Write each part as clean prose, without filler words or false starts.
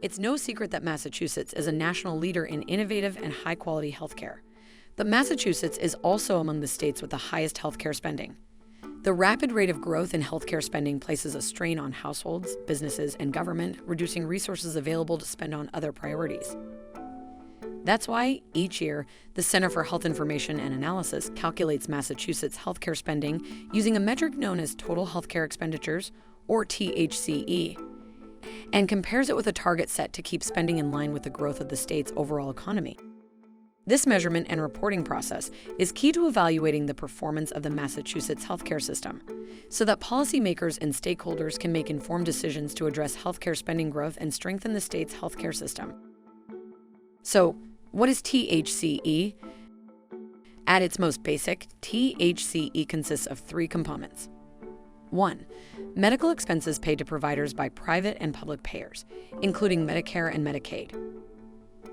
It's no secret that Massachusetts is a national leader in innovative and high-quality healthcare. But Massachusetts is also among the states with the highest healthcare spending. The rapid rate of growth in healthcare spending places a strain on households, businesses, and government, reducing resources available to spend on other priorities. That's why, each year, the Center for Health Information and Analysis calculates Massachusetts healthcare spending using a metric known as Total Health Care Expenditures, or THCE, and compares it with a target set to keep spending in line with the growth of the state's overall economy. This measurement and reporting process is key to evaluating the performance of the Massachusetts healthcare system, so that policymakers and stakeholders can make informed decisions to address healthcare spending growth and strengthen the state's healthcare system. So, what is THCE? At its most basic, THCE consists of three components. 1. Medical expenses paid to providers by private and public payers, including Medicare and Medicaid.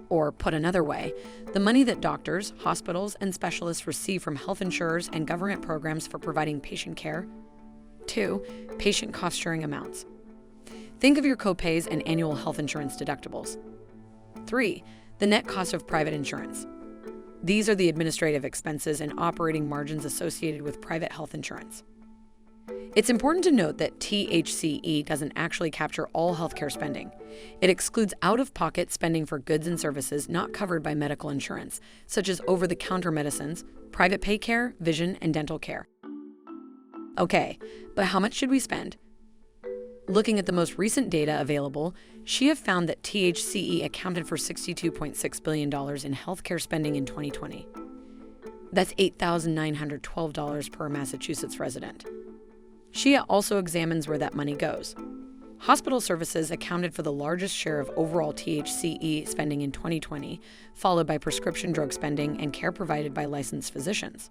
Or, put another way, the money that doctors, hospitals, and specialists receive from health insurers and government programs for providing patient care. 2. Patient cost-sharing amounts. Think of your copays and annual health insurance deductibles. 3. The net cost of private insurance. These are the administrative expenses and operating margins associated with private health insurance. It's important to note that THCE doesn't actually capture all healthcare spending. It excludes out-of-pocket spending for goods and services not covered by medical insurance, such as over-the-counter medicines, private pay care, vision, and dental care. Okay, but how much should we spend? Looking at the most recent data available, CHIA found that THCE accounted for $62.6 billion in healthcare spending in 2020. That's $8,912 per Massachusetts resident. CHIA also examines where that money goes. Hospital services accounted for the largest share of overall THCE spending in 2020, followed by prescription drug spending and care provided by licensed physicians.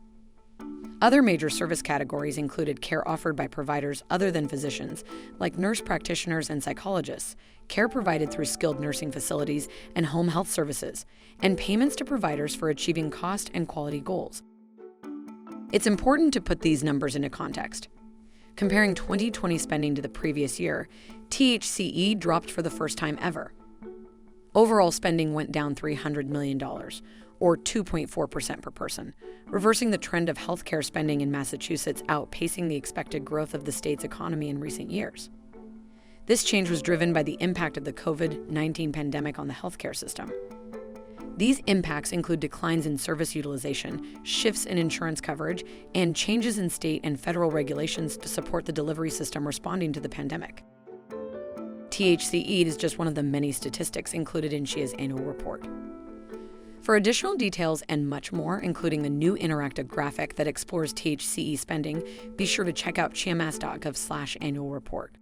Other major service categories included care offered by providers other than physicians, like nurse practitioners and psychologists, care provided through skilled nursing facilities and home health services, and payments to providers for achieving cost and quality goals. It's important to put these numbers into context. Comparing 2020 spending to the previous year, THCE dropped for the first time ever. Overall spending went down $300 million, or 2.4% per person, reversing the trend of healthcare spending in Massachusetts outpacing the expected growth of the state's economy in recent years. This change was driven by the impact of the COVID-19 pandemic on the healthcare system. These impacts include declines in service utilization, shifts in insurance coverage, and changes in state and federal regulations to support the delivery system responding to the pandemic. THCE is just one of the many statistics included in CHIA's annual report. For additional details and much more, including the new interactive graphic that explores THCE spending, be sure to check out chiamass.gov/annual report.